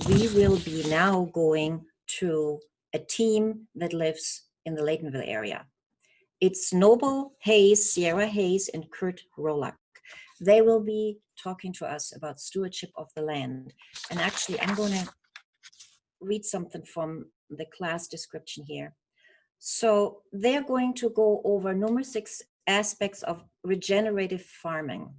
we will be now going to a team that lives in the Laytonville area. It's Noble Hayes, Sierra Hayes, and Kurt Rolak. They will be talking to us about stewardship of the land. And actually, I'm going to read something from the class description here. So they're going to go over numerous aspects of regenerative farming,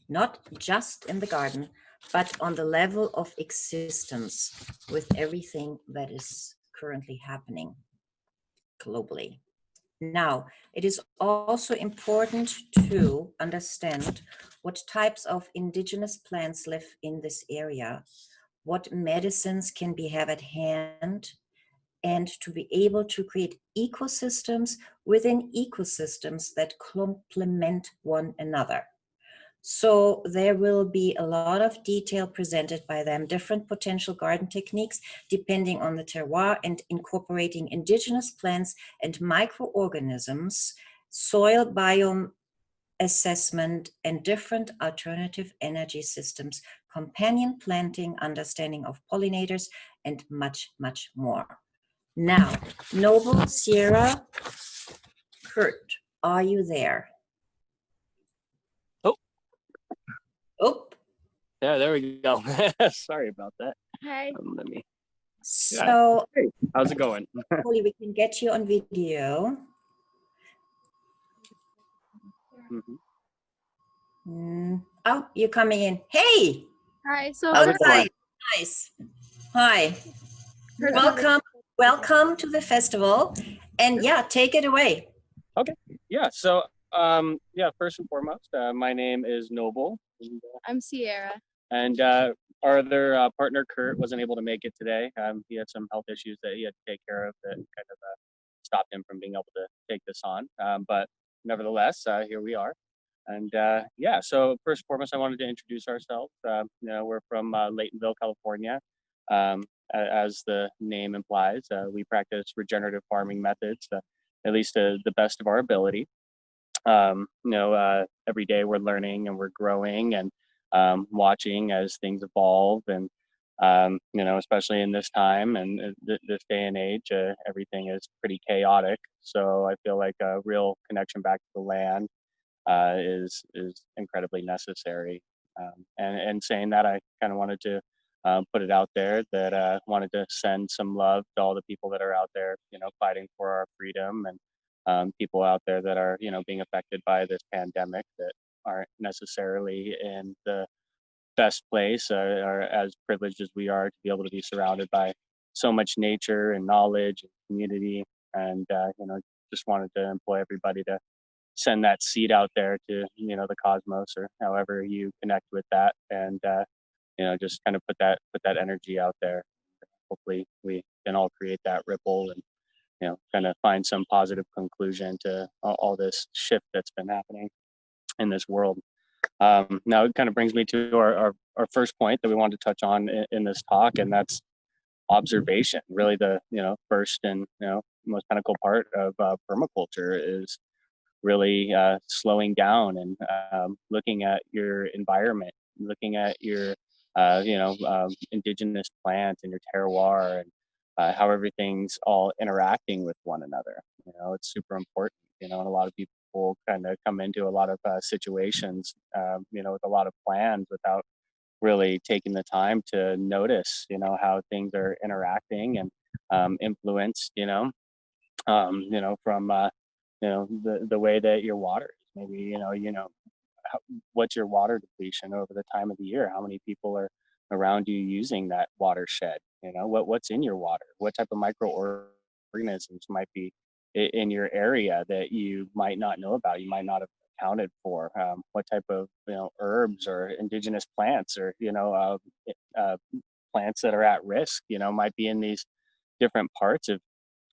not just in the garden, but on the level of existence with everything that is currently happening globally. Now, it is also important to understand what types of indigenous plants live in this area, what medicines can be have at hand, and to be able to create ecosystems within ecosystems that complement one another. So there will be a lot of detail presented by them, different potential garden techniques depending on the terroir and incorporating indigenous plants and microorganisms, soil biome assessment, and different alternative energy systems, companion planting, understanding of pollinators, and much, much more. Now, Noble, Sierra, Kurt, are you there? Oh. Oh. Yeah, there we go. Sorry about that. Hi. Let me. So, hey, how's it going? hopefully we can get you on video. Oh, you're coming in. Hey. Hi. So nice. Hi. Welcome to the festival. And yeah, take it away. Okay. Yeah. So, yeah. First and foremost, my name is Noble. I'm Sierra. And our other partner, Kurt, wasn't able to make it today. He had some health issues that he had to take care of that kind of stopped him from being able to take this on. But nevertheless, here we are. And yeah, so first and foremost, I wanted to introduce ourselves. We're from Laytonville, California. As the name implies, we practice regenerative farming methods, at least to the best of our ability. Every day we're learning and we're growing and watching as things evolve, and especially in this time and this day and age, everything is pretty chaotic. So I feel like a real connection back to the land is incredibly necessary. And saying that, I kind of wanted to put it out there that I wanted to send some love to all the people that are out there, fighting for our freedom, and people out there that are, being affected by this pandemic that aren't necessarily in the best place, or as privileged as we are to be able to be surrounded by so much nature and knowledge and community. And, just wanted to employ everybody to send that seed out there to, the cosmos, or however you connect with that. And, just kind of put that energy out there. Hopefully we can all create that ripple and, kind of find some positive conclusion to all this shift that's been happening in this world. Now it kind of brings me to our first point that we wanted to touch on in this talk, and that's observation. Really the, first and, most pinnacle part of permaculture is really slowing down and looking at your environment, looking at your, indigenous plants and your terroir, and how everything's all interacting with one another. It's super important, and a lot of people kind of come into a lot of situations, with a lot of plans without really taking the time to notice, how things are interacting and influenced, from, the way that your water is. Maybe, what's your water depletion over the time of the year? How many people are around you using that watershed? What's in your water? What type of microorganisms might be in your area that you might not know about, you might not have accounted for? What type of herbs or indigenous plants, or plants that are at risk, might be in these different parts of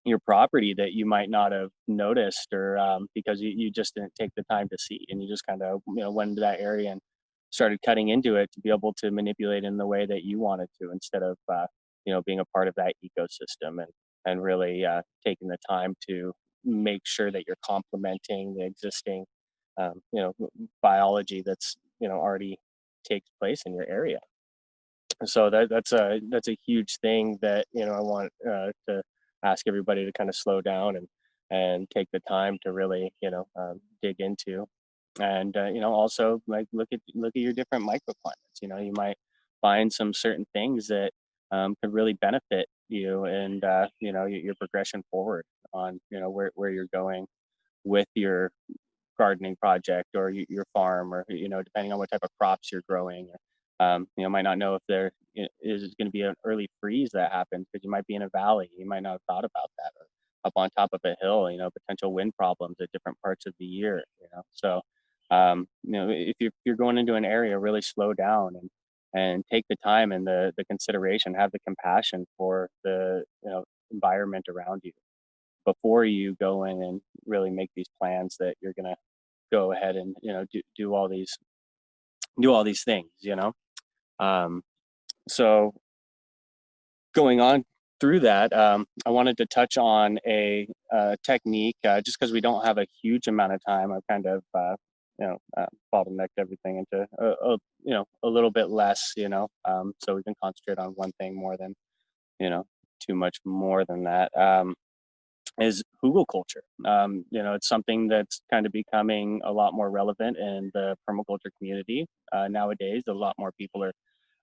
your property that you might not have noticed, or because you just didn't take the time to see, and you just kind of went into that area and started cutting into it to be able to manipulate in the way that you wanted to, instead of being a part of that ecosystem, and really taking the time to make sure that you're complementing the existing biology that's already takes place in your area. So that's a huge thing that I want to ask everybody to kind of slow down and take the time to really dig into. And also, like, look at your different microclimates. You might find some certain things that could really benefit you, and your progression forward on where you're going with your gardening project, or your farm, or depending on what type of crops you're growing. Might not know if there is going to be an early freeze that happens, because you might be in a valley. You might not have thought about that, or up on top of a hill. Potential wind problems at different parts of the year. So if you're going into an area, really slow down and take the time and the consideration, have the compassion for the environment around you before you go in and really make these plans that you're going to go ahead and do all these things. um, so going on through that, I wanted to touch on a technique, just because we don't have a huge amount of time. I've kind of bottlenecked everything into a little bit less, so we can concentrate on one thing more than you know too much more than that. Is hugelkultur. It's something that's kind of becoming a lot more relevant in the permaculture community nowadays. A lot more people are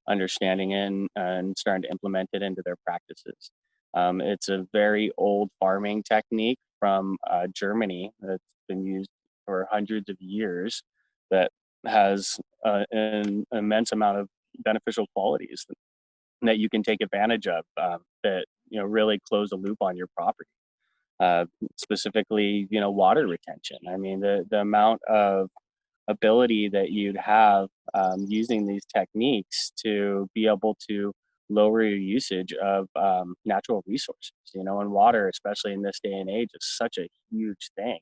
understanding and starting to implement it into their practices. It's a very old farming technique from Germany that's been used for hundreds of years, that has an immense amount of beneficial qualities that you can take advantage of, that really close the loop on your property. uh, Specifically, water retention. I mean, the amount of ability that you'd have using these techniques to be able to lower your usage of natural resources, and water, especially in this day and age, is such a huge thing.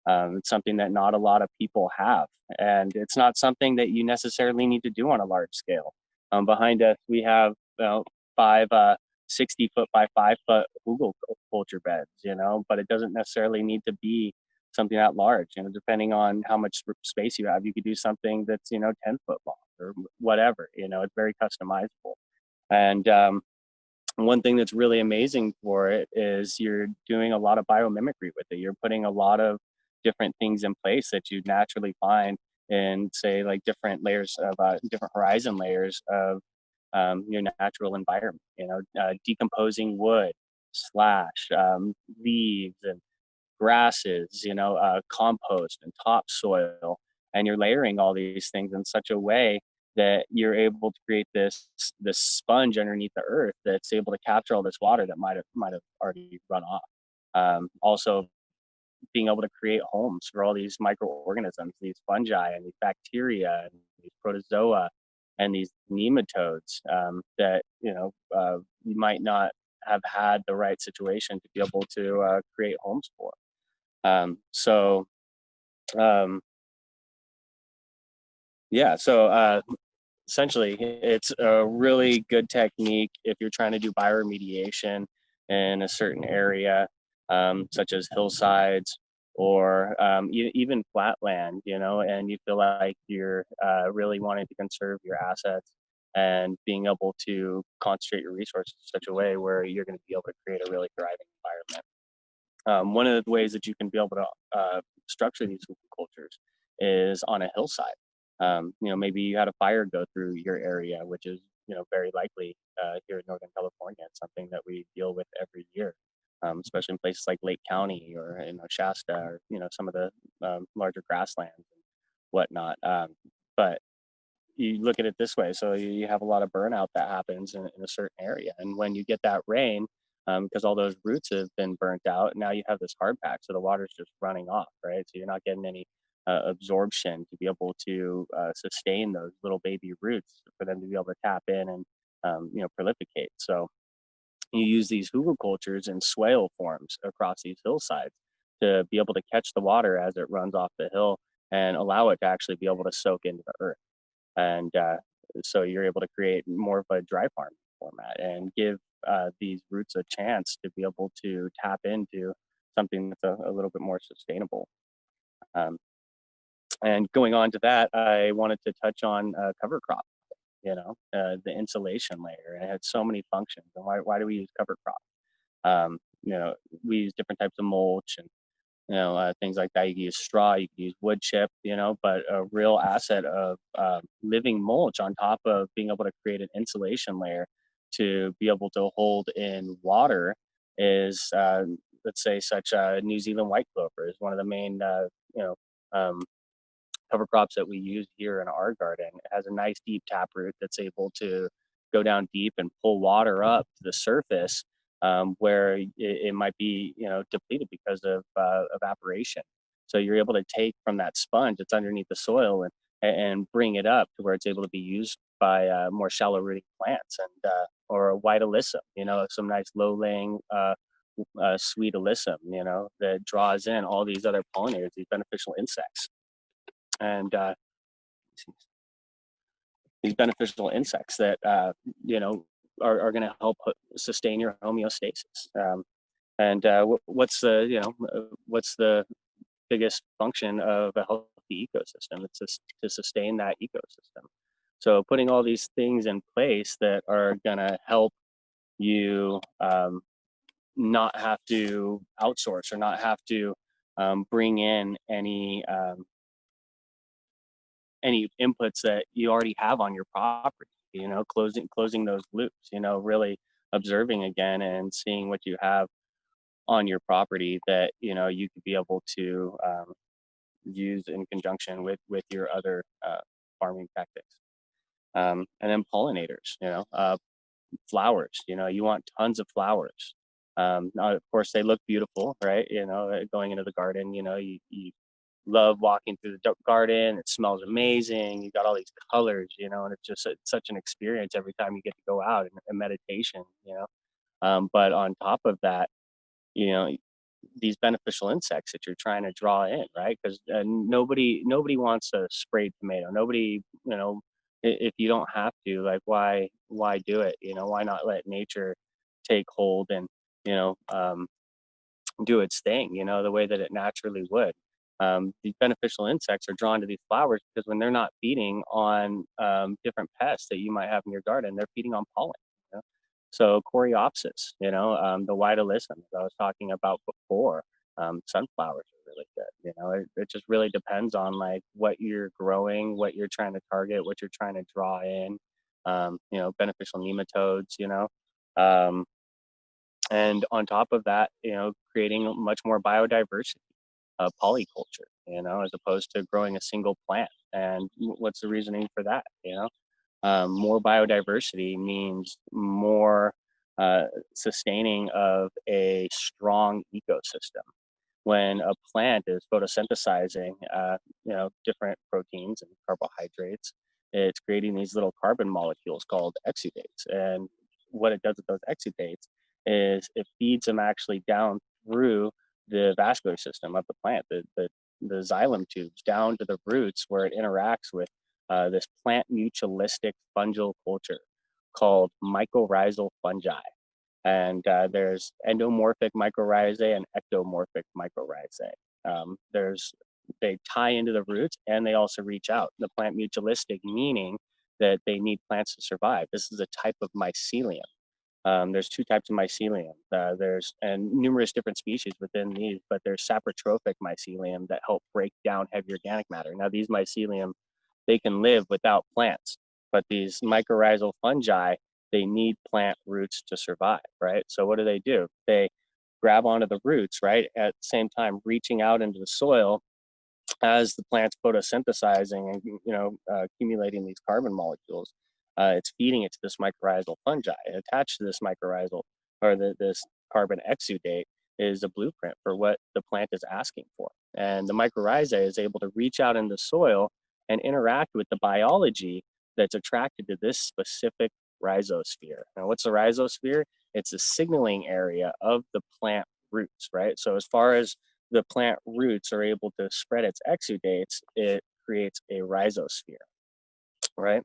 It's something that not a lot of people have, and it's not something that you necessarily need to do on a large scale. Behind us, we have five 60-foot by 5-foot Google culture beds, but it doesn't necessarily need to be something that large. Depending on how much space you have, you could do something that's 10 foot long or whatever. It's very customizable. And one thing that's really amazing for it is you're doing a lot of biomimicry with it. You're putting a lot of different things in place that you naturally find in, say, like different layers of different horizon layers of your natural environment. Decomposing wood, slash, leaves and grasses, compost and topsoil, and you're layering all these things in such a way that you're able to create this sponge underneath the earth that's able to capture all this water that might have already run off. Also, being able to create homes for all these microorganisms, these fungi and these bacteria and these protozoa and these nematodes, that you might not have had the right situation to be able to create homes for. So um, yeah, so essentially, it's a really good technique if you're trying to do bioremediation in a certain area, such as hillsides, or even flat land, and you feel like you're really wanting to conserve your assets and being able to concentrate your resources in such a way where you're going to be able to create a really thriving environment. One of the ways that you can be able to structure these cultures is on a hillside. Maybe you had a fire go through your area, which is very likely here in Northern California. It's something that we deal with every year, especially in places like Lake County, or Shasta, or some of the larger grasslands and whatnot. But you look at it this way: so you have a lot of burnout that happens in a certain area, and when you get that rain, because all those roots have been burnt out, now you have this hard pack, so the water's just running off, right? So you're not getting any absorption to be able to sustain those little baby roots for them to be able to tap in and prolificate. So you use these hugelkulturs in swale forms across these hillsides to be able to catch the water as it runs off the hill and allow it to actually be able to soak into the earth. And so you're able to create more of a dry farm format and give these roots a chance to be able to tap into something that's a little bit more sustainable. Um, and going on to that, I wanted to touch on cover crop. the insulation layer. It had so many functions. And why do we use cover crop? We use different types of mulch and things like that. You can use straw, you can use wood chip, but a real asset of living mulch on top of being able to create an insulation layer to be able to hold in water is, let's say, such New Zealand white clover is one of the main, um, cover crops that we use here in our garden. It has a nice deep taproot that's able to go down deep and pull water up to the surface, where it might be depleted because of evaporation. So you're able to take from that sponge that's underneath the soil and bring it up to where it's able to be used by more shallow rooting plants and or a white alyssum, some nice low laying sweet alyssum, that draws in all these other pollinators, these beneficial insects. And these beneficial insects that are going to help sustain your homeostasis. What's the biggest function of a healthy ecosystem? It's to sustain that ecosystem. So putting all these things in place that are going to help you not have to outsource or not have to bring in any inputs that you already have on your property, closing those loops, really observing again and seeing what you have on your property that, you could be able to use in conjunction with your other farming tactics. And then pollinators, flowers, you want tons of flowers. Now, of course, they look beautiful, right? Going into the garden, you love walking through the garden. It smells amazing. You got all these colors, and it's such an experience every time you get to go out and meditation, but on top of that, you know, these beneficial insects that you're trying to draw in, right? Because nobody wants a sprayed tomato. Nobody, if you don't have to, like, why do it? Why not let nature take hold and you know um, do its thing, the way that it naturally would. These beneficial insects are drawn to these flowers because when they're not feeding on different pests that you might have in your garden, they're feeding on pollen. You know? So coreopsis, the white alyssum, as I was talking about before, sunflowers are really good. It just really depends on like what you're growing, what you're trying to target, what you're trying to draw in. Beneficial nematodes. Um, and on top of that, creating much more biodiversity, polyculture, as opposed to growing a single plant. And what's the reasoning for that? More biodiversity means more sustaining of a strong ecosystem. When a plant is photosynthesizing, different proteins and carbohydrates, it's creating these little carbon molecules called exudates. And what it does with those exudates is it feeds them actually down through the vascular system of the plant, the xylem tubes down to the roots where it interacts with this plant mutualistic fungal culture called mycorrhizal fungi. And there's endomorphic mycorrhizae and ectomorphic mycorrhizae. They tie into the roots and they also reach out. The plant mutualistic meaning that they need plants to survive. This is a type of mycelium. There's two types of mycelium. There's numerous different species within these, but there's saprotrophic mycelium that help break down heavy organic matter. Now these mycelium, they can live without plants, but these mycorrhizal fungi, they need plant roots to survive, right? So what do? They grab onto the roots, right? At the same time, reaching out into the soil as the plant's photosynthesizing and accumulating these carbon molecules. It's feeding it to this mycorrhizal fungi. And attached to this mycorrhizal or this carbon exudate is a blueprint for what the plant is asking for. And the mycorrhizae is able to reach out in the soil and interact with the biology that's attracted to this specific rhizosphere. Now, what's the rhizosphere? It's a signaling area of the plant roots, right? So as far as the plant roots are able to spread its exudates, it creates a rhizosphere, right?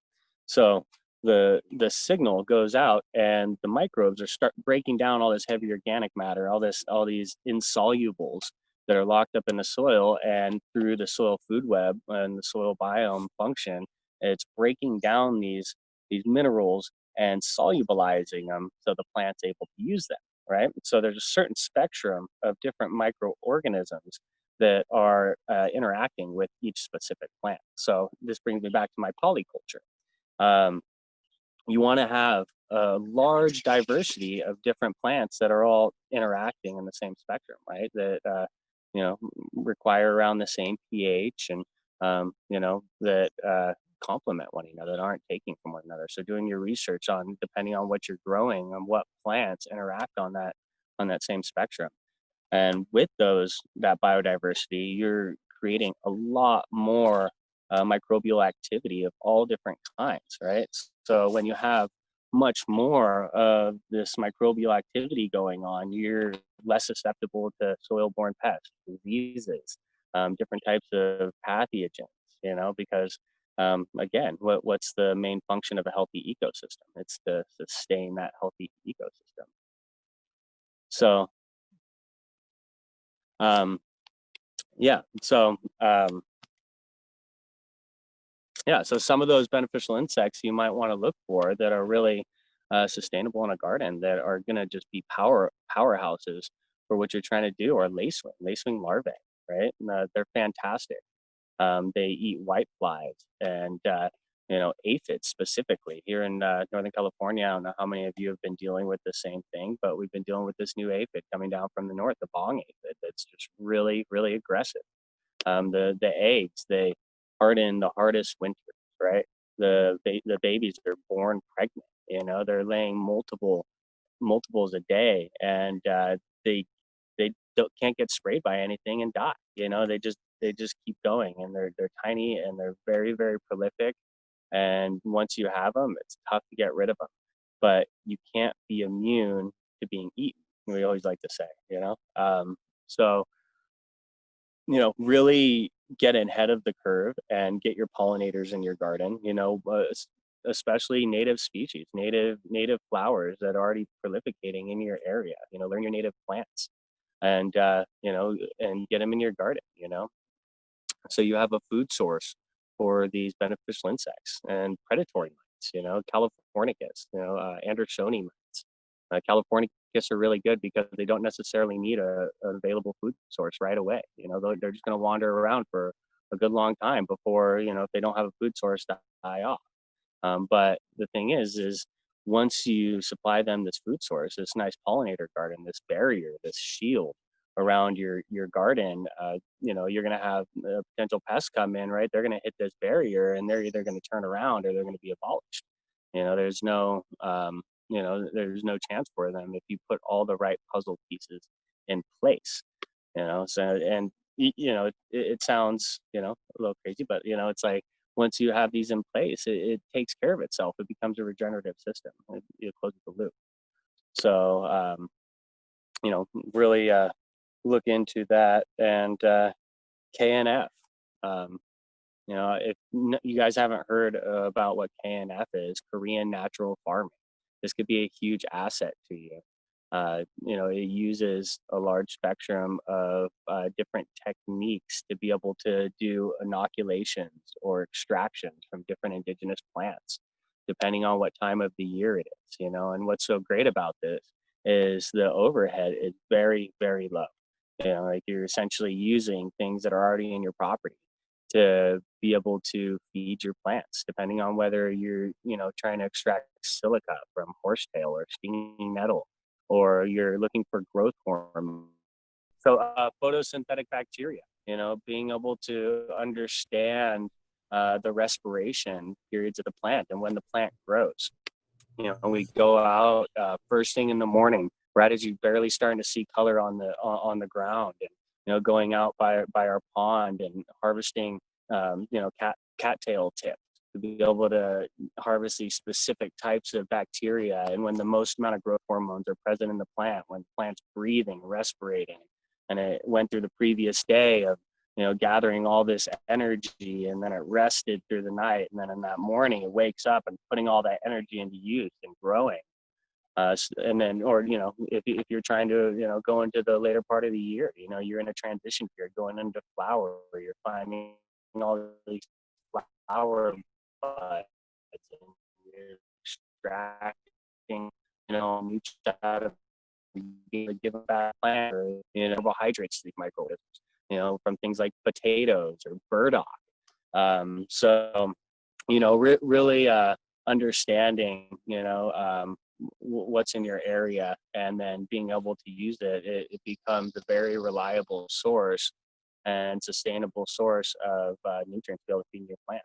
So the signal goes out and the microbes are start breaking down all this heavy organic matter, all these insolubles that are locked up in the soil, and through the soil food web and the soil biome function, it's breaking down these these minerals and solubilizing them so the plant's able to use them, right? So there's a certain spectrum of different microorganisms that are interacting with each specific plant. So this brings me back to my polyculture. Um, you want to have a large diversity of different plants that are all interacting in the same spectrum, right? That you know, require around the same pH, and you know, that complement one another, that aren't taking from one another. So doing your research on, depending on what you're growing and what plants interact on that same spectrum. And with that biodiversity, you're creating a lot more microbial activity of all different kinds, right? So when you have much more of this microbial activity going on, you're less susceptible to soil-borne pests, diseases, different types of pathogens, you know, because again, what's the main function of a healthy ecosystem? It's to sustain that healthy ecosystem. So um, yeah. So some of those beneficial insects you might want to look for that are really sustainable in a garden, that are going to just be powerhouses for what you're trying to do, are lacewing larvae, right? And, they're fantastic. They eat white flies and you know, aphids specifically. Here in Northern California, I don't know how many of you have been dealing with the same thing, but we've been dealing with this new aphid coming down from the north, the bong aphid, that's just really, really aggressive. The eggs, they harden the hardest winters, right? The babies are born pregnant. You know, they're laying multiples a day, and they can't get sprayed by anything and die. You know, they just keep going, and they're tiny, and they're very, very prolific. And once you have them, it's tough to get rid of them. But you can't be immune to being eaten. We always like to say, you know. So you know, really get ahead of the curve and get your pollinators in your garden, you know, especially native species, native flowers that are already prolificating in your area. You know, learn your native plants, and you know, and get them in your garden, you know, so you have a food source for these beneficial insects and predatory mites, you know, Californicus, you know, Andersoni mites. Californicus are really good because they don't necessarily need an available food source right away. You know, they're just going to wander around for a good long time before, you know, if they don't have a food source, die off. But the thing is once you supply them this food source, this nice pollinator garden, this barrier, this shield around your garden, you know, you're going to have potential pests come in, right? They're going to hit this barrier, and they're either going to turn around or they're going to be abolished. You know, there's no chance for them if you put all the right puzzle pieces in place. You know, so, and you know, it sounds, you know, a little crazy, but you know, it's like, once you have these in place, it takes care of itself. It becomes a regenerative system. It closes the loop. So you know, really look into that. And KNF. Um, you know, if you guys haven't heard about what KNF is, Korean natural farming, this could be a huge asset to you. You know, it uses a large spectrum of different techniques to be able to do inoculations or extractions from different indigenous plants, depending on what time of the year it is, you know. And what's so great about this is the overhead is very, very low. You know, like, you're essentially using things that are already in your property to be able to feed your plants, depending on whether you're, you know, trying to extract silica from horsetail or stinging nettle, or you're looking for growth hormone. So photosynthetic bacteria, you know, being able to understand the respiration periods of the plant and when the plant grows. You know, we go out first thing in the morning, right as you're barely starting to see color on the ground, and you know, going out by our pond and harvesting, you know, cattail tips to be able to harvest these specific types of bacteria, and when the most amount of growth hormones are present in the plant, when the plant's breathing, respirating, and it went through the previous day of, you know, gathering all this energy, and then it rested through the night, and then in that morning it wakes up and putting all that energy into use and growing. And then, or you know, if you're trying to, you know, go into the later part of the year, you know, you're in a transition period going into flower, where you're finding all these flower buds, and extracting, nutrients out of a given bad plant, or, carbohydrates to these microorganisms, from things like potatoes or burdock. So, really understanding, what's in your area, and then being able to use it becomes a very reliable source and sustainable source of nutrients to be able to feed your plant.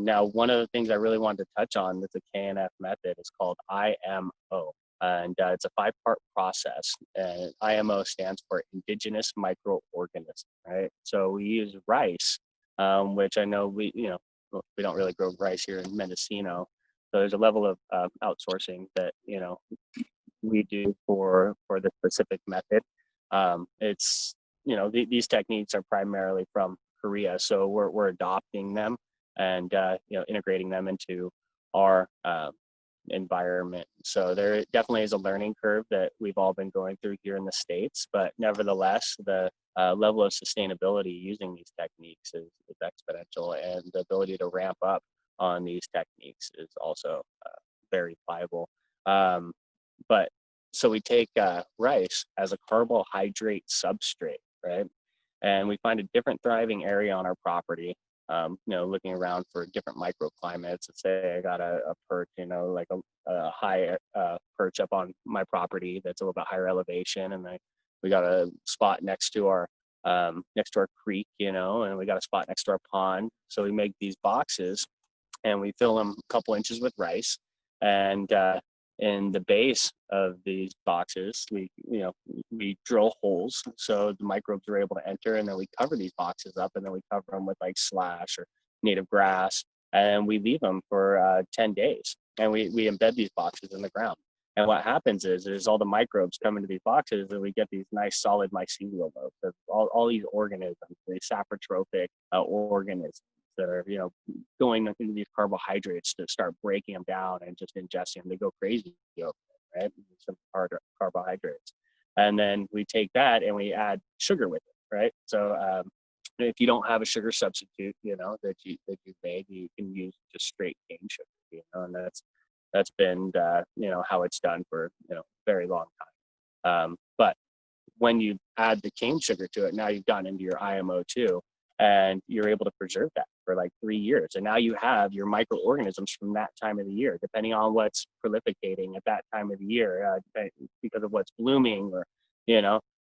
Now, one of the things I really wanted to touch on with the KNF method is called IMO, and it's a 5-part process. And IMO stands for indigenous microorganism, right? So we use rice, which I know we don't really grow rice here in Mendocino. So there's a level of outsourcing that we do for the specific method. It's these techniques are primarily from Korea, so we're adopting them and integrating them into our environment. So there definitely is a learning curve that we've all been going through here in the States, but nevertheless, the level of sustainability using these techniques is exponential, and the ability to ramp up on these techniques is also very viable. But so we take rice as a carbohydrate substrate, right? And we find a different thriving area on our property, looking around for different microclimates. Let's say I got a perch, like a high perch up on my property that's a little bit higher elevation, and we got a spot next to our creek, and we got a spot next to our pond. So we make these boxes, and we fill them a couple inches with rice, and in the base of these boxes, we drill holes so the microbes are able to enter, and then we cover these boxes up, and then we cover them with like slash or native grass, and we leave them for 10 days, and we embed these boxes in the ground. And what happens is all the microbes come into these boxes, and we get these nice solid mycelial loads of all these organisms, these saprotrophic organisms that are going into these carbohydrates to start breaking them down and just ingesting them. They go crazy, right? Some hard carbohydrates, and then we take that and we add sugar with it, right? So if you don't have a sugar substitute, that you've made, you can use just straight cane sugar, and that's been how it's done for a very long time. But when you add the cane sugar to it, now you've gotten into your IMO too, and you're able to preserve that for like 3 years. And now you have your microorganisms from that time of the year, depending on what's prolificating at that time of the year, because of what's blooming, or,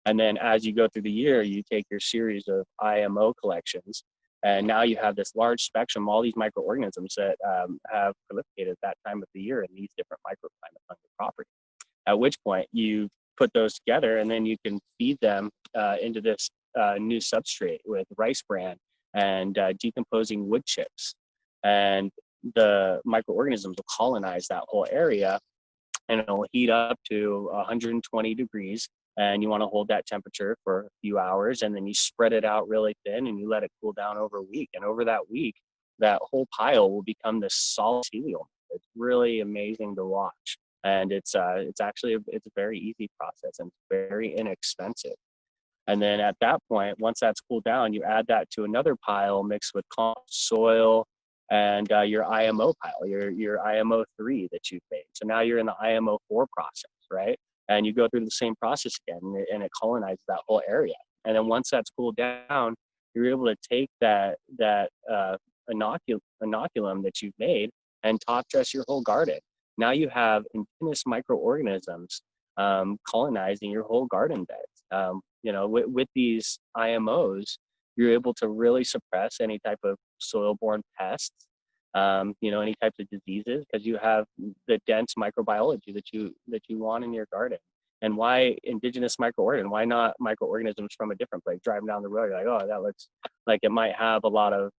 and then as you go through the year, you take your series of IMO collections, and now you have this large spectrum, all these microorganisms that have prolificated at that time of the year in these different microclimates on your property. At which point you put those together, and then you can feed them into this new substrate with rice bran and decomposing wood chips, and the microorganisms will colonize that whole area, and it'll heat up to 120 degrees, and you want to hold that temperature for a few hours, and then you spread it out really thin, and you let it cool down over a week, and over that week that whole pile will become this solid mycelium. It's really amazing to watch, and it's actually a very easy process, and very inexpensive. And then at that point, once that's cooled down, you add that to another pile mixed with soil and your IMO pile, your IMO 3 that you've made. So now you're in the IMO 4 process, right? And you go through the same process again, and it colonizes that whole area. And then once that's cooled down, you're able to take that inoculum that you've made and top dress your whole garden. Now you have indigenous microorganisms colonizing your whole garden beds. With these IMOs, you're able to really suppress any type of soil-borne pests, any types of diseases, because you have the dense microbiology that you want in your garden. And why indigenous microorganisms? Why not microorganisms from a different place? Driving down the road, you're like, oh, that looks like it might have a lot of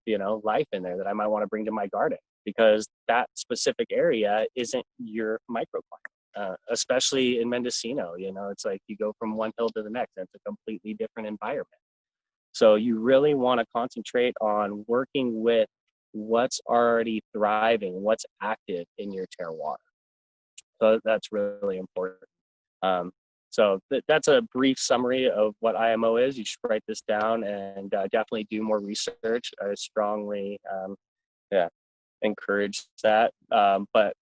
life in there that I might want to bring to my garden, because that specific area isn't your microclimate. Especially in Mendocino, it's like you go from one hill to the next, and it's a completely different environment. So you really want to concentrate on working with what's already thriving, what's active in your terroir. So that's really important. So that's a brief summary of what IMO is. You should write this down, and definitely do more research. I strongly encourage that. But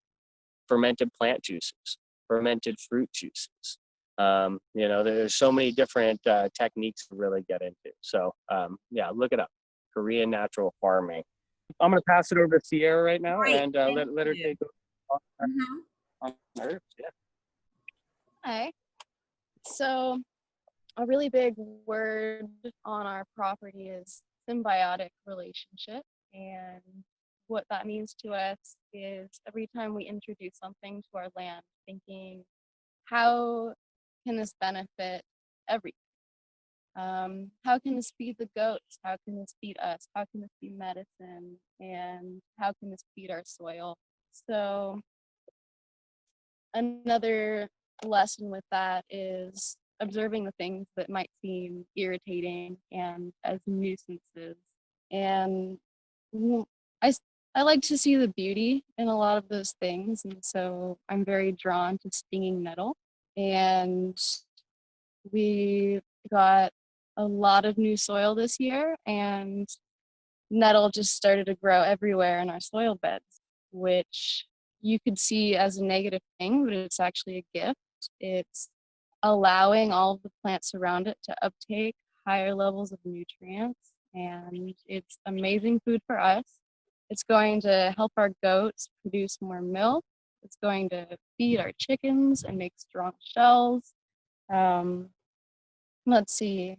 fermented plant juices, fermented fruit juices. There's so many different techniques to really get into. So yeah, look it up. Korean natural farming. I'm going to pass it over to Sierra right now, Great, and let her take over on herbs. Yeah. Hi. So a really big word on our property is symbiotic relationship. And what that means to us is every time we introduce something to our land, thinking, how can this benefit everything? How can this feed the goats? How can this feed us? How can this be medicine? And how can this feed our soil? So another lesson with that is observing the things that might seem irritating and as nuisances. And I, I like to see the beauty in a lot of those things. And so I'm very drawn to stinging nettle. And we got a lot of new soil this year, and nettle just started to grow everywhere in our soil beds, which you could see as a negative thing, but it's actually a gift. It's allowing all of the plants around it to uptake higher levels of nutrients, and it's amazing food for us. It's going to help our goats produce more milk. It's going to feed our chickens and make strong shells. Let's see,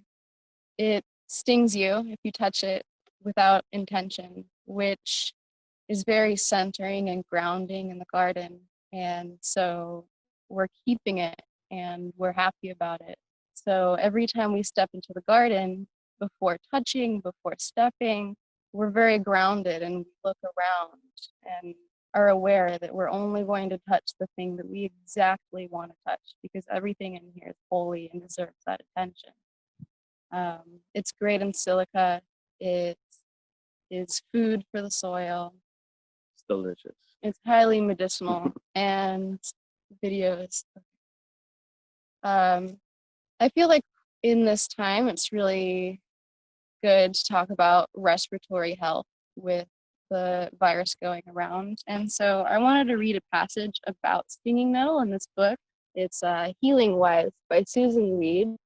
it stings you if you touch it without intention, which is very centering and grounding in the garden. And so we're keeping it and we're happy about it. So every time we step into the garden, before touching, before stepping, we're very grounded and we look around and are aware that we're only going to touch the thing that we exactly want to touch, because everything in here is holy and deserves that attention. It's great in silica. It is food for the soil. It's delicious. It's highly medicinal. And videos. I feel like in this time, it's really good to talk about respiratory health with the virus going around. And so I wanted to read a passage about stinging nettle in this book. It's Healing Wise by Susan Reed.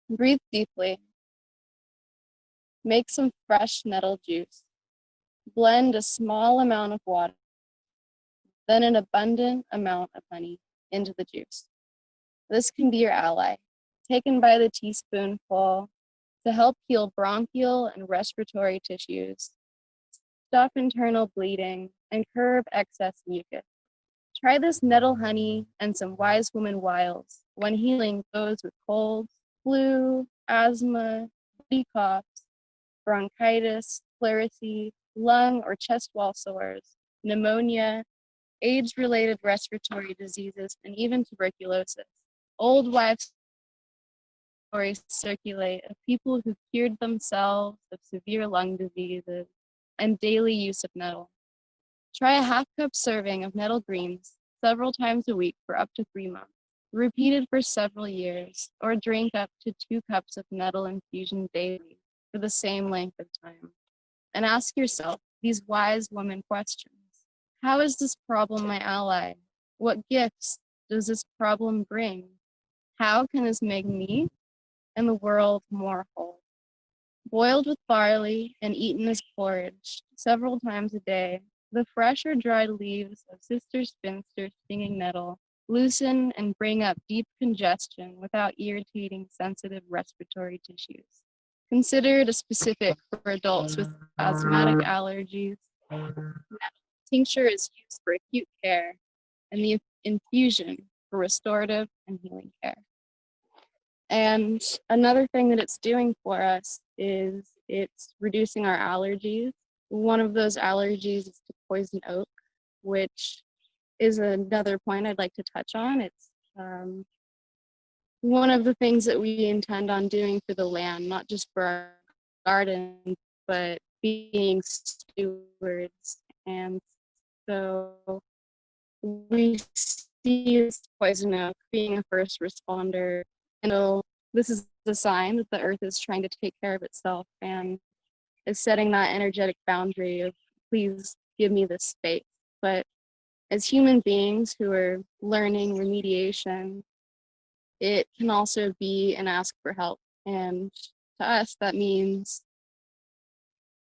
Breathe deeply. Make some fresh nettle juice. Blend a small amount of water, then an abundant amount of honey into the juice. This can be your ally, taken by the teaspoonful to help heal bronchial and respiratory tissues, stop internal bleeding, and curb excess mucus. Try this nettle honey and some wise woman wiles when healing those with colds, flu, asthma, body coughs, bronchitis, pleurisy, lung or chest wall sores, pneumonia, AIDS-related respiratory diseases, and even tuberculosis. Old wives' stories circulate of people who cured themselves of severe lung diseases and daily use of nettle. Try a half-cup serving of nettle greens several times a week for up to 3 months, repeated for several years, or drink up to 2 cups of nettle infusion daily for the same length of time. And ask yourself these wise woman questions. How is this problem my ally? What gifts does this problem bring? How can this make me and the world more whole? Boiled with barley and eaten as porridge several times a day, the fresh or dried leaves of Sister Spinster stinging nettle loosen and bring up deep congestion without irritating sensitive respiratory tissues. Considered a specific for adults with asthmatic allergies. Tincture is used for acute care, and the infusion for restorative and healing care. And another thing that it's doing for us is it's reducing our allergies. One of those allergies is to poison oak, which is another point I'd like to touch on. It's one of the things that we intend on doing for the land, not just for our garden, but being stewards. And so we see this poison oak being a first responder. And this is a sign that the earth is trying to take care of itself and is setting that energetic boundary of please give me this space. But as human beings who are learning remediation, it can also be an ask for help. And to us, that means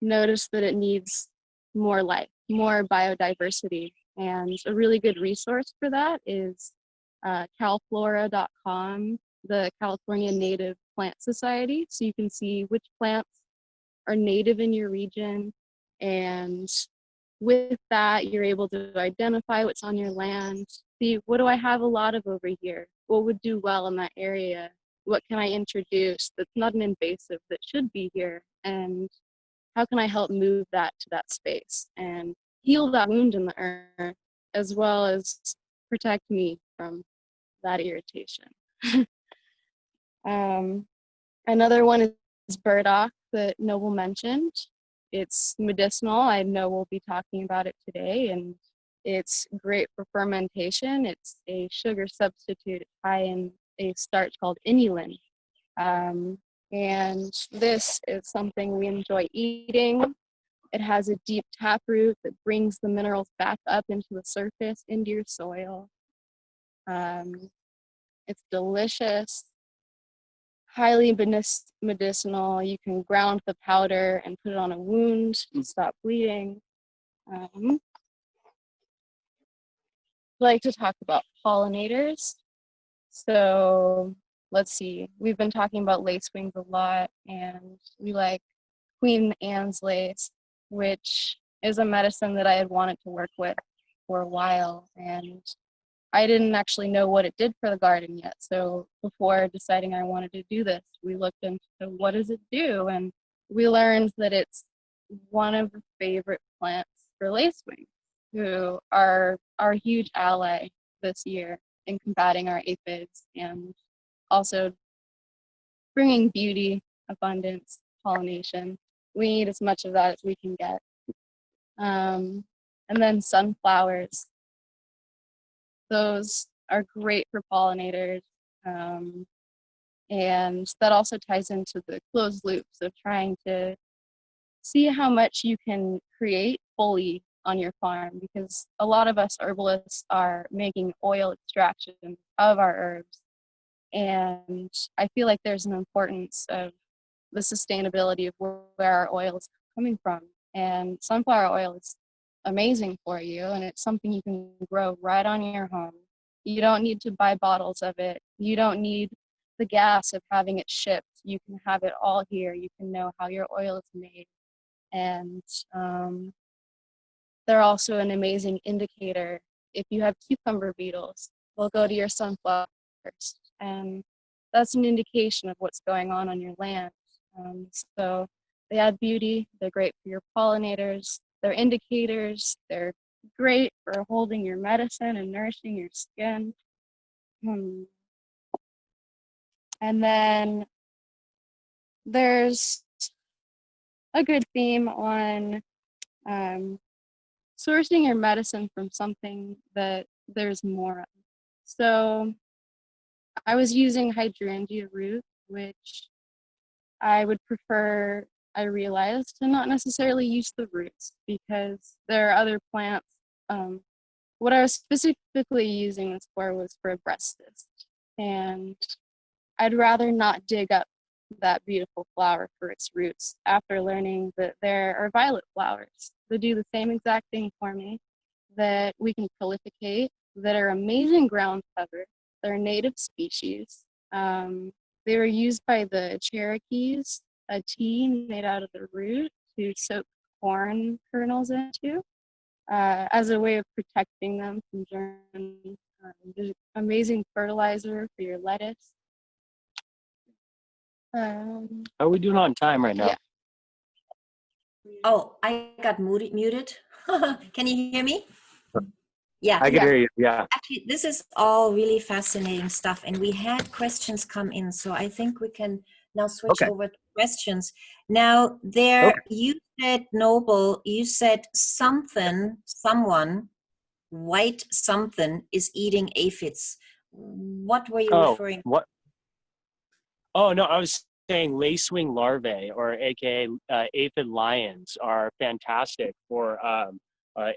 notice that it needs more life, more biodiversity. And a really good resource for that is calflora.com, the California Native Plant Society. So you can see which plants are native in your region. And with that, you're able to identify what's on your land. See, what do I have a lot of over here? What would do well in that area? What can I introduce that's not an invasive that should be here? And how can I help move that to that space and heal that wound in the earth, as well as protect me from that irritation? Another one is burdock that Noble mentioned. It's medicinal. I know we'll be talking about it today, and it's great for fermentation. It's a sugar substitute high in a starch called inulin. And this is something we enjoy eating. It has a deep taproot that brings the minerals back up into the surface, into your soil. It's delicious, highly medicinal. You can ground the powder and put it on a wound to stop bleeding. I'd like to talk about pollinators. So let's see, we've been talking about lacewings a lot, and we like Queen Anne's lace, which is a medicine that I had wanted to work with for a while, and I didn't actually know what it did for the garden yet. So before deciding I wanted to do this, we looked into what does it do, and we learned that it's one of the favorite plants for lacewings, who are our huge ally this year in combating our aphids and also bringing beauty, abundance, pollination. We need as much of that as we can get. And then sunflowers. Those are great for pollinators. And that also ties into the closed loops of trying to see how much you can create fully on your farm, because a lot of us herbalists are making oil extraction of our herbs. And I feel like there's an importance of the sustainability of where our oil is coming from. And sunflower oil is amazing for you, and it's something you can grow right on your home. You don't need to buy bottles of it. You don't need the gas of having it shipped. You can have it all here. You can know how your oil is made. And they're also an amazing indicator. If you have cucumber beetles, they'll go to your sunflower first, and that's an indication of what's going on your land. So they add beauty. They're great for your pollinators. They're indicators. They're great for holding your medicine and nourishing your skin. And then there's a good theme on sourcing your medicine from something that there's more of. So I was using hydrangea root, which I would prefer, I realized, to not necessarily use the roots, because there are other plants. What I was specifically using this for was for a breast cyst. And I'd rather not dig up that beautiful flower for its roots after learning that there are violet flowers that do the same exact thing for me, that we can prolificate, that are amazing ground cover. They're native species. They were used by the Cherokees, a tea made out of the root to soak corn kernels into as a way of protecting them from germs. There's amazing fertilizer for your lettuce. How are we doing on time right now? Yeah. Oh, I got muted. Can you hear me? Yeah. I can hear you. Yeah. Actually, this is all really fascinating stuff, and we had questions come in, so I think we can now switch over to questions. Now, you said, Noble, you said someone, white something, is eating aphids. What were you referring to? What? Oh, no, I was saying lacewing larvae, or aka aphid lions, are fantastic for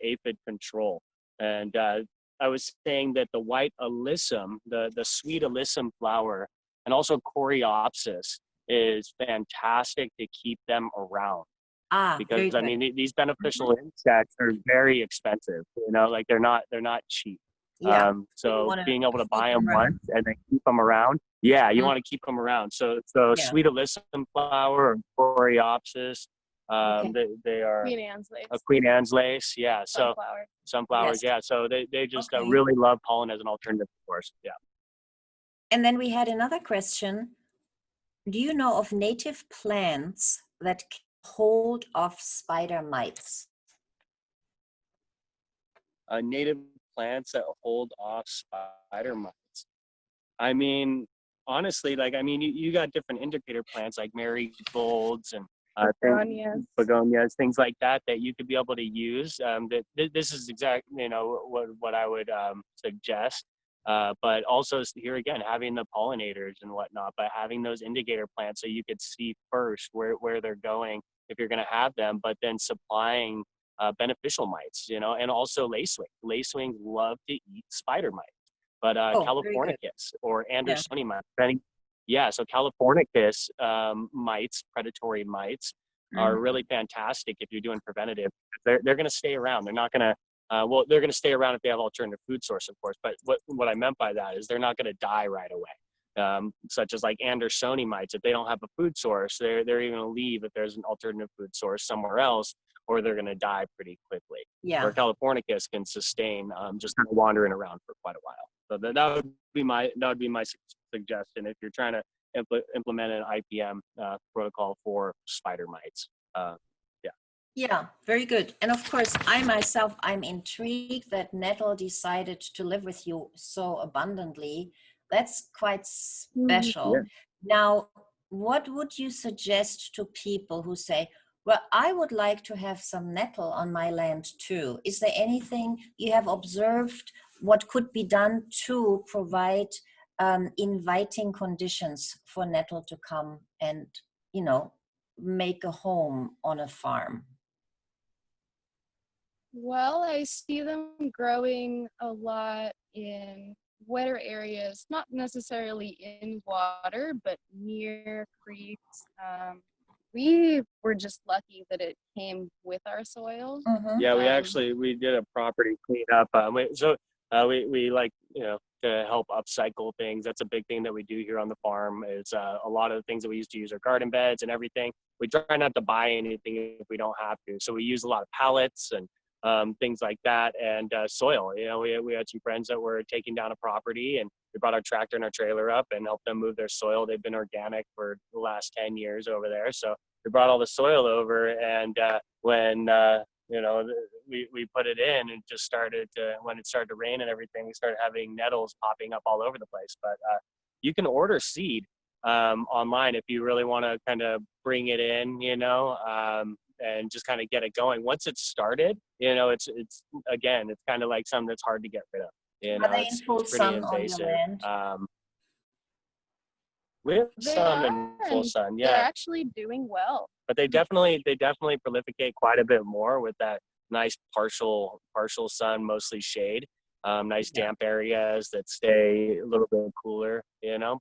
aphid control. And I was saying that the white alyssum, the sweet alyssum flower, and also coreopsis is fantastic to keep them around. Ah, very Because I good. mean, these beneficial insects are very expensive. You know, like they're not cheap. Yeah. You So wanna being able to keep buy them them around. once and then keep them around, yeah, you Mhm. want to keep them around. So Yeah. sweet alyssum flower or coreopsis, Okay. they are Queen Anne's lace, a Queen Anne's lace. Yeah. So sunflower. sunflowers. Yes. Yeah. So they just Okay. really love pollen as an alternative source. Yeah. And then we had another question. Do you know of native plants that can hold off spider mites? Native plants that hold off spider mites. I mean, honestly, like, I mean, you got different indicator plants like marigolds and Begonias. begonias, things like that, that you could be able to use. This is exactly, what I would suggest. But also here again, having the pollinators and whatnot, but having those indicator plants so you could see first where they're going if you're going to have them, but then supplying beneficial mites, and also lacewing. Lacewings love to eat spider mites. But Oh, very good. Californicus or Yeah. Andersoni mites, yeah, so Californicus mites, predatory mites, are Mhm. really fantastic if you're doing preventative. They're going to stay around. They're not going to, well, they're going to stay around if they have alternative food source, of course. But what I meant by that is they're not going to die right away. Such as like Andersoni mites, if they don't have a food source, they're even going to leave if there's an alternative food source somewhere else, or they're going to die pretty quickly. Yeah. Where Californicus can sustain just kind of wandering around for quite a while. So that would be my suggestion if you're trying to implement an IPM protocol for spider mites. Yeah. Yeah, very good. And of course, I'm intrigued that nettle decided to live with you so abundantly. That's quite special. Yeah. Now, what would you suggest to people who say, well, I would like to have some nettle on my land too? Is there anything you have observed what could be done to provide inviting conditions for nettle to come and, make a home on a farm? Well, I see them growing a lot in wetter areas, not necessarily in water, but near creeks. We were just lucky that it came with our soil. Mm-hmm. Yeah, we did a property cleanup. We like, to help upcycle things. That's a big thing that we do here on the farm. Is a lot of the things that we used to use are garden beds and everything. We try not to buy anything if we don't have to. So we use a lot of pallets and things like that, and soil. We had some friends that were taking down a property, and we brought our tractor and our trailer up and helped them move their soil. They've been organic for the last 10 years over there. So we brought all the soil over, and when we put it in, and just started to, when it started to rain and everything, we started having nettles popping up all over the place. But you can order seed online if you really want to kind of bring it in, and just kind of get it going. Once it's started, it's again, it's kind of like something that's hard to get rid of. Are they in It's full pretty sun on your invasive. land? We have They some are, in full and sun, they're yeah, actually doing well. but they definitely prolificate quite a bit more with that nice partial sun, mostly shade. Nice Yeah. damp areas that stay a little bit cooler,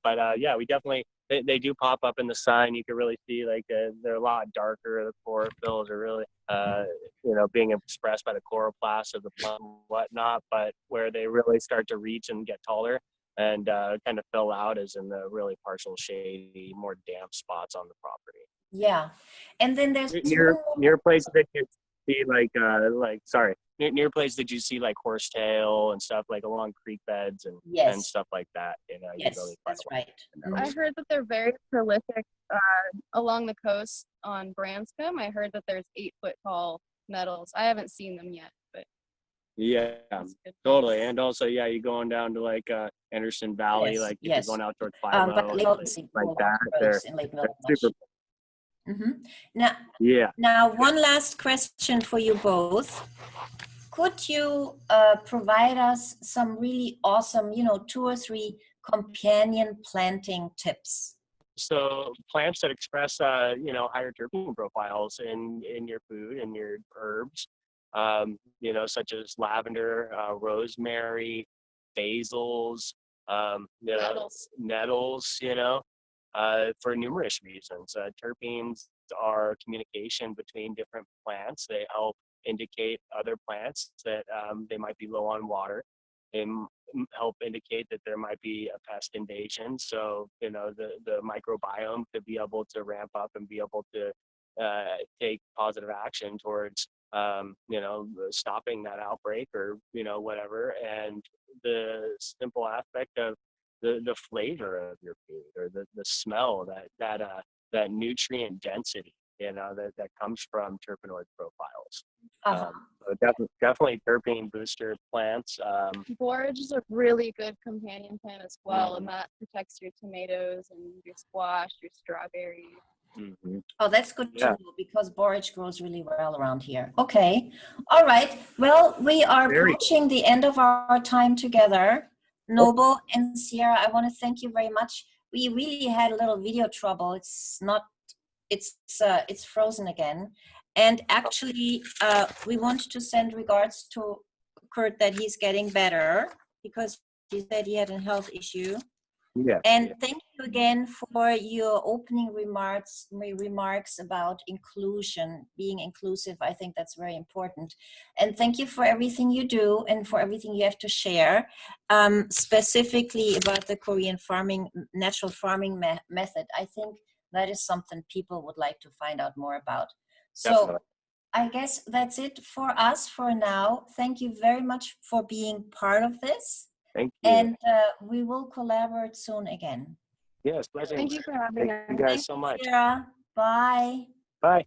But yeah, we definitely, they do pop up in the sun. You can really see like they're a lot darker. The chlorophylls are really, being expressed by the chloroplasts of the plant and whatnot. But where they really start to reach and get taller and kind of fill out is in the really partial shady, more damp spots on the property. Yeah. And then there's Near places that you see near places that you see like horsetail and stuff like along creek beds and Yes. stuff like that. You Yes, really find that's a lot right. I heard that they're very prolific along the coast on Branscombe. I heard that there's 8-foot tall nettles. I haven't seen them yet, but Yeah, that's good. totally. And also, yeah, you're going down to like Anderson Valley, Yes, like if yes. you're going out towards But Philo and Lake places Milton like that, grows they're in Lake super. Milton. Mm-hmm. Yeah. Now, one last question for you both. Could you provide us some really awesome, 2 or 3 companion planting tips? so plants that express, you know, higher terpene profiles in your food and your herbs, you know, such as lavender, rosemary, basils, you know, nettles, you know, for numerous reasons. Terpenes are communication between different plants. They help indicate other plants that they might be low on water. They help indicate that there might be a pest invasion. So, you know, the microbiome could be able to ramp up and be able to take positive action towards, you know, stopping that outbreak or, you know, whatever. And the simple aspect of the flavor of your food or the smell, that nutrient density, you know, that comes from terpenoid profiles. So definitely terpene booster plants. Borage is a really good companion plant as well, and that protects your tomatoes and your squash, your strawberries. Mm-hmm. Oh, that's good to know, because borage grows really well around here. Okay. All right. Well, we are approaching the end of our time together. Noble and Sierra, I want to thank you very much. We really had a little video trouble. It's frozen again. And actually, we want to send regards to Kurt that he's getting better, because he said he had a health issue. Yeah. And thank you again for your opening remarks about inclusion, being inclusive. I think that's very important. And thank you for everything you do and for everything you have to share, specifically about the Korean farming, natural farming method. I think that is something people would like to find out more about. So Definitely. I guess that's it for us for now. Thank you very much for being part of this. Thank you. And we will collaborate soon again. Yes, pleasure. Thank you for having us. Thank you guys so much. Sarah. Bye. Bye.